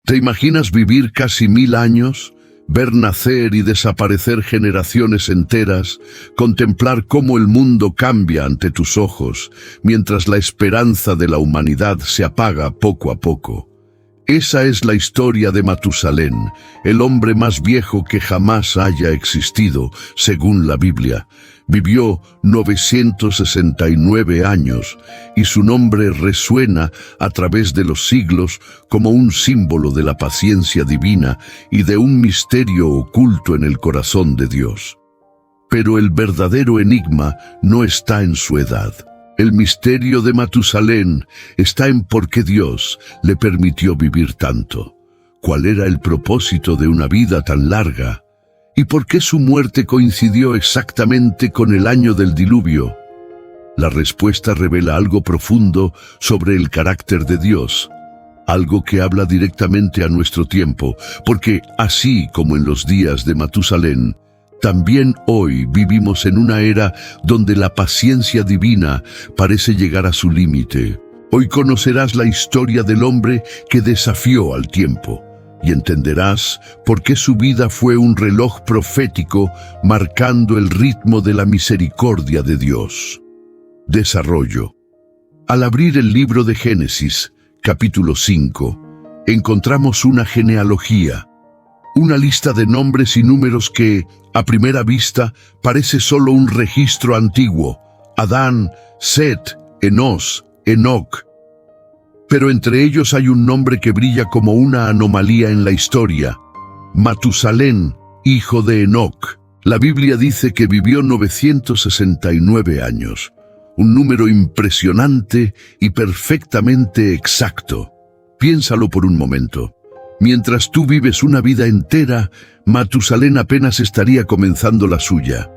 ¿Te imaginas vivir casi 1000 años? Ver nacer y desaparecer generaciones enteras, contemplar cómo el mundo cambia ante tus ojos, mientras la esperanza de la humanidad se apaga poco a poco. Esa es la historia de Matusalén, el hombre más viejo que jamás haya existido, según la Biblia. Vivió 969 años y su nombre resuena a través de los siglos como un símbolo de la paciencia divina y de un misterio oculto en el corazón de Dios. Pero el verdadero enigma no está en su edad. El misterio de Matusalén está en por qué Dios le permitió vivir tanto. ¿Cuál era el propósito de una vida tan larga? ¿Y por qué su muerte coincidió exactamente con el año del diluvio? La respuesta revela algo profundo sobre el carácter de Dios, algo que habla directamente a nuestro tiempo, porque así como en los días de Matusalén, también hoy vivimos en una era donde la paciencia divina parece llegar a su límite. Hoy conocerás la historia del hombre que desafió al tiempo y entenderás por qué su vida fue un reloj profético marcando el ritmo de la misericordia de Dios. Desarrollo. Al abrir el libro de Génesis, capítulo 5, encontramos una genealogía. Una lista de nombres y números que, a primera vista, parece solo un registro antiguo. Adán, Set, Enos, Enoc. Pero entre ellos hay un nombre que brilla como una anomalía en la historia. Matusalén, hijo de Enoc. La Biblia dice que vivió 969 años. Un número impresionante y perfectamente exacto. Piénsalo por un momento. Mientras tú vives una vida entera, Matusalén apenas estaría comenzando la suya.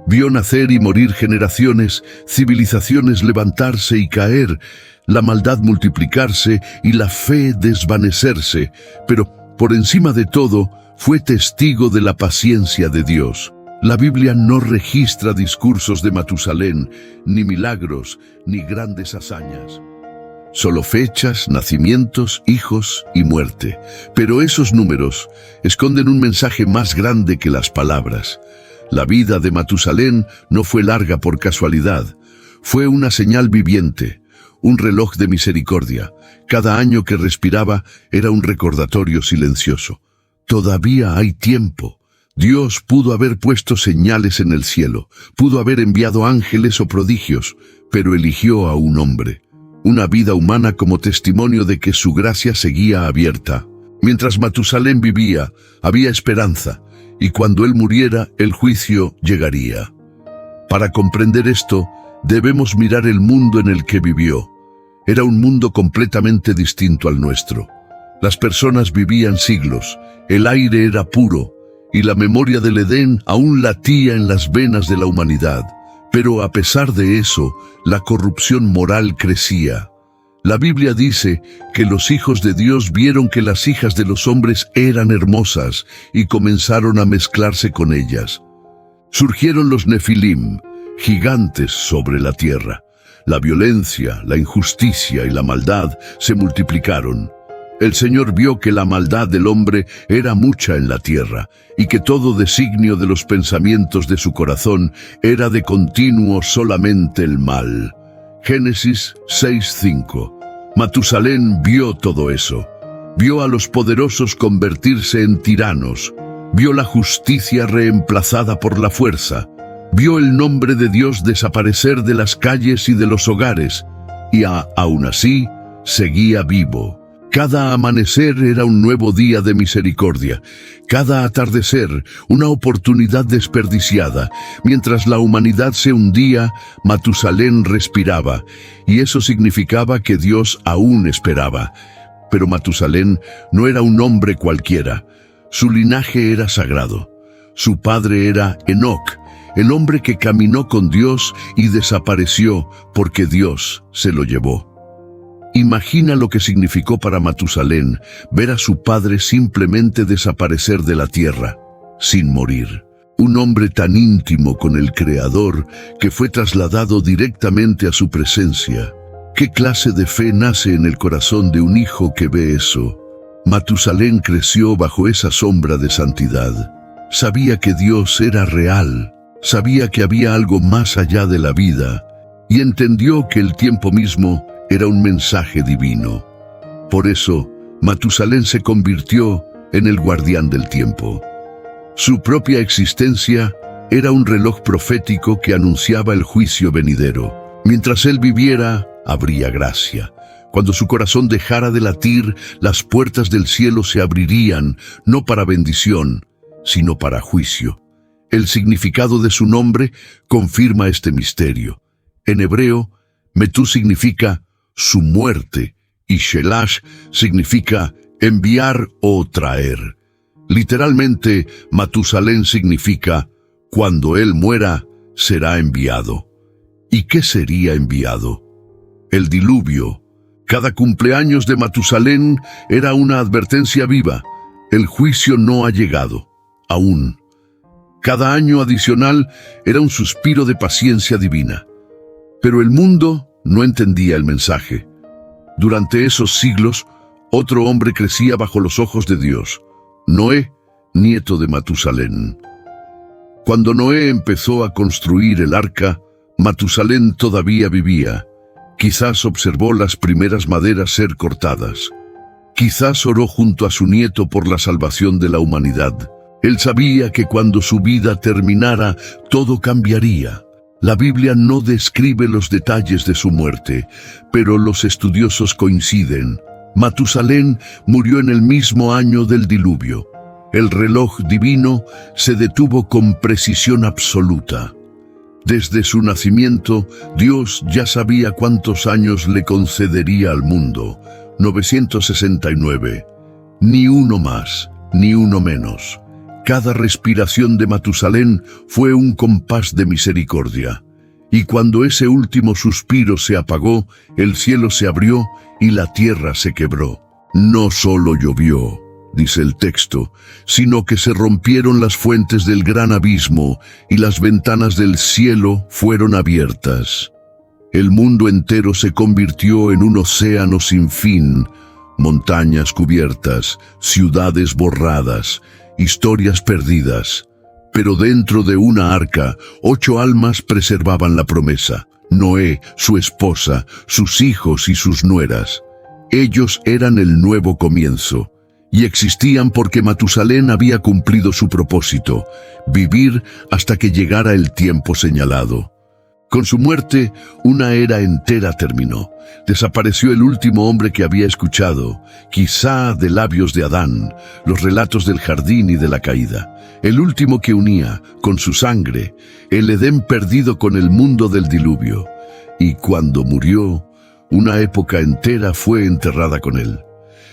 Vio nacer y morir generaciones, civilizaciones levantarse y caer, la maldad multiplicarse y la fe desvanecerse, pero por encima de todo, fue testigo de la paciencia de Dios. La Biblia no registra discursos de Matusalén, ni milagros, ni grandes hazañas. Solo fechas, nacimientos, hijos y muerte. Pero esos números esconden un mensaje más grande que las palabras. La vida de Matusalén no fue larga por casualidad. Fue una señal viviente, un reloj de misericordia. Cada año que respiraba era un recordatorio silencioso. Todavía hay tiempo. Dios pudo haber puesto señales en el cielo, pudo haber enviado ángeles o prodigios, pero eligió a un hombre. Una vida humana como testimonio de que su gracia seguía abierta. Mientras Matusalén vivía, había esperanza, y cuando él muriera, el juicio llegaría. Para comprender esto, debemos mirar el mundo en el que vivió. Era un mundo completamente distinto al nuestro. Las personas vivían siglos, el aire era puro, y la memoria del Edén aún latía en las venas de la humanidad. Pero a pesar de eso, la corrupción moral crecía. La Biblia dice que los hijos de Dios vieron que las hijas de los hombres eran hermosas y comenzaron a mezclarse con ellas. Surgieron los Nefilim, gigantes sobre la tierra. La violencia, la injusticia y la maldad se multiplicaron. El Señor vio que la maldad del hombre era mucha en la tierra y que todo designio de los pensamientos de su corazón era de continuo solamente el mal. Génesis 6:5. Matusalén vio todo eso. Vio a los poderosos convertirse en tiranos. Vio la justicia reemplazada por la fuerza. Vio el nombre de Dios desaparecer de las calles y de los hogares. Y aún así, seguía vivo. Cada amanecer era un nuevo día de misericordia. Cada atardecer, una oportunidad desperdiciada. Mientras la humanidad se hundía, Matusalén respiraba, y eso significaba que Dios aún esperaba. Pero Matusalén no era un hombre cualquiera. Su linaje era sagrado. Su padre era Enoc, el hombre que caminó con Dios y desapareció porque Dios se lo llevó. Imagina lo que significó para Matusalén ver a su padre simplemente desaparecer de la tierra, sin morir. Un hombre tan íntimo con el Creador que fue trasladado directamente a su presencia. ¿Qué clase de fe nace en el corazón de un hijo que ve eso? Matusalén creció bajo esa sombra de santidad. Sabía que Dios era real, sabía que había algo más allá de la vida, y entendió que el tiempo mismo era un mensaje divino. Por eso, Matusalén se convirtió en el guardián del tiempo. Su propia existencia era un reloj profético que anunciaba el juicio venidero. Mientras él viviera, habría gracia. Cuando su corazón dejara de latir, las puertas del cielo se abrirían, no para bendición, sino para juicio. El significado de su nombre confirma este misterio. En hebreo, Metú significa su muerte y Shelash significa enviar o traer. Literalmente, Matusalén significa cuando él muera, será enviado. ¿Y qué sería enviado? El diluvio. Cada cumpleaños de Matusalén era una advertencia viva. El juicio no ha llegado, aún. Cada año adicional era un suspiro de paciencia divina. Pero el mundo no entendía el mensaje. Durante esos siglos, otro hombre crecía bajo los ojos de Dios, Noé, nieto de Matusalén. Cuando Noé empezó a construir el arca, Matusalén todavía vivía. Quizás observó las primeras maderas ser cortadas. Quizás oró junto a su nieto por la salvación de la humanidad. Él sabía que cuando su vida terminara, todo cambiaría. La Biblia no describe los detalles de su muerte, pero los estudiosos coinciden. Matusalén murió en el mismo año del diluvio. El reloj divino se detuvo con precisión absoluta. Desde su nacimiento, Dios ya sabía cuántos años le concedería al mundo. 969. Ni uno más, ni uno menos. Cada respiración de Matusalén fue un compás de misericordia. Y cuando ese último suspiro se apagó, el cielo se abrió y la tierra se quebró. No solo llovió, dice el texto, sino que se rompieron las fuentes del gran abismo y las ventanas del cielo fueron abiertas. El mundo entero se convirtió en un océano sin fin, montañas cubiertas, ciudades borradas, historias perdidas. Pero dentro de una arca, 8 almas preservaban la promesa: Noé, su esposa, sus hijos y sus nueras. Ellos eran el nuevo comienzo. Y existían porque Matusalén había cumplido su propósito, vivir hasta que llegara el tiempo señalado. Con su muerte, una era entera terminó. Desapareció el último hombre que había escuchado, quizá de labios de Adán, los relatos del jardín y de la caída. El último que unía, con su sangre, el Edén perdido con el mundo del diluvio. Y cuando murió, una época entera fue enterrada con él.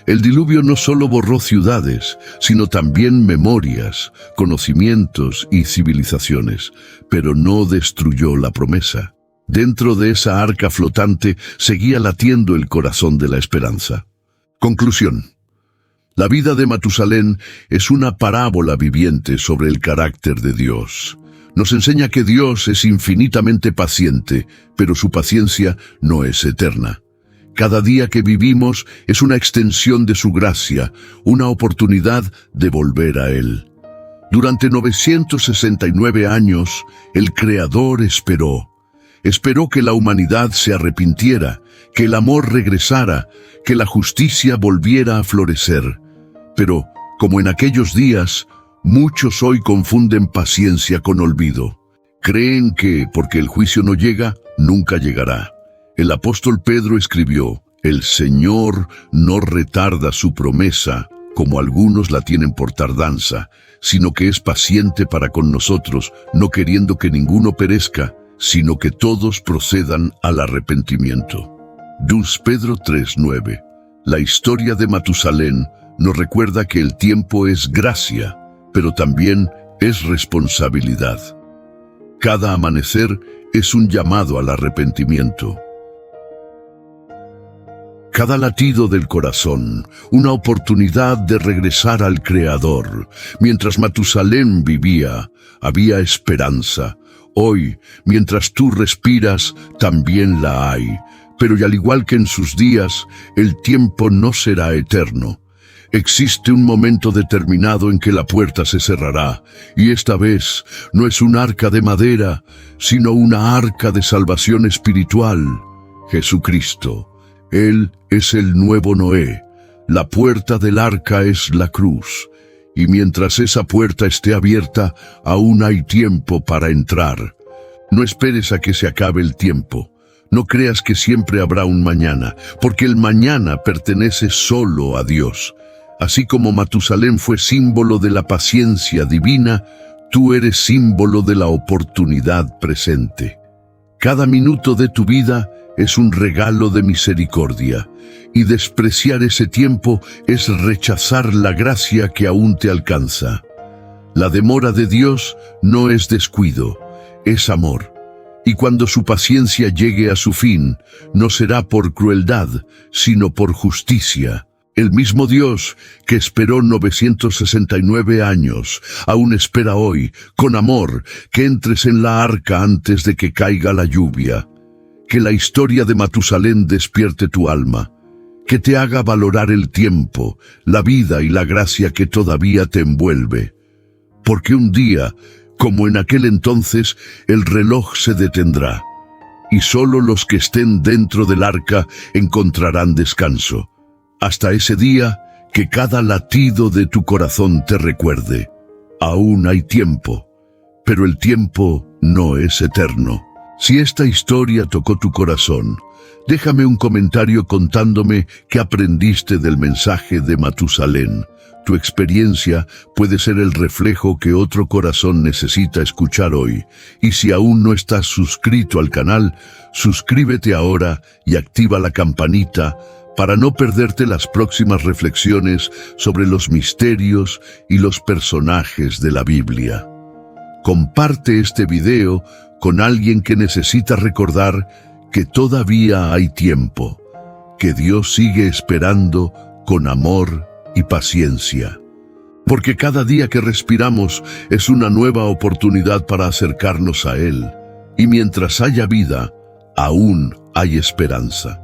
El diluvio no solo borró ciudades, sino también memorias, conocimientos y civilizaciones, pero no destruyó la promesa. Dentro de esa arca flotante seguía latiendo el corazón de la esperanza. Conclusión. La vida de Matusalén es una parábola viviente sobre el carácter de Dios. Nos enseña que Dios es infinitamente paciente, pero su paciencia no es eterna. Cada día que vivimos es una extensión de su gracia, una oportunidad de volver a Él. Durante 969 años, el Creador esperó. Esperó que la humanidad se arrepintiera, que el amor regresara, que la justicia volviera a florecer. Pero, como en aquellos días, muchos hoy confunden paciencia con olvido. Creen que, porque el juicio no llega, nunca llegará. El apóstol Pedro escribió: «El Señor no retarda su promesa, como algunos la tienen por tardanza, sino que es paciente para con nosotros, no queriendo que ninguno perezca, sino que todos procedan al arrepentimiento». 2 Pedro 3:9. La historia de Matusalén nos recuerda que el tiempo es gracia, pero también es responsabilidad. Cada amanecer es un llamado al arrepentimiento. Cada latido del corazón, una oportunidad de regresar al Creador. Mientras Matusalén vivía, había esperanza. Hoy, mientras tú respiras, también la hay. Pero y al igual que en sus días, el tiempo no será eterno. Existe un momento determinado en que la puerta se cerrará, y esta vez no es un arca de madera, sino una arca de salvación espiritual. Jesucristo. Él es el nuevo Noé. La puerta del arca es la cruz. Y mientras esa puerta esté abierta, aún hay tiempo para entrar. No esperes a que se acabe el tiempo. No creas que siempre habrá un mañana, porque el mañana pertenece solo a Dios. Así como Matusalén fue símbolo de la paciencia divina, tú eres símbolo de la oportunidad presente. Cada minuto de tu vida es un regalo de misericordia, y despreciar ese tiempo es rechazar la gracia que aún te alcanza. La demora de Dios no es descuido, es amor. Y cuando su paciencia llegue a su fin, no será por crueldad, sino por justicia. El mismo Dios que esperó 969 años, aún espera hoy, con amor, que entres en la arca antes de que caiga la lluvia. Que la historia de Matusalén despierte tu alma, que te haga valorar el tiempo, la vida y la gracia que todavía te envuelve. Porque un día, como en aquel entonces, el reloj se detendrá, y solo los que estén dentro del arca encontrarán descanso. Hasta ese día, que cada latido de tu corazón te recuerde. Aún hay tiempo, pero el tiempo no es eterno. Si esta historia tocó tu corazón, déjame un comentario contándome qué aprendiste del mensaje de Matusalén. Tu experiencia puede ser el reflejo que otro corazón necesita escuchar hoy. Y si aún no estás suscrito al canal, suscríbete ahora y activa la campanita para no perderte las próximas reflexiones sobre los misterios y los personajes de la Biblia. Comparte este video con alguien que necesita recordar que todavía hay tiempo, que Dios sigue esperando con amor y paciencia. Porque cada día que respiramos es una nueva oportunidad para acercarnos a Él, y mientras haya vida, aún hay esperanza.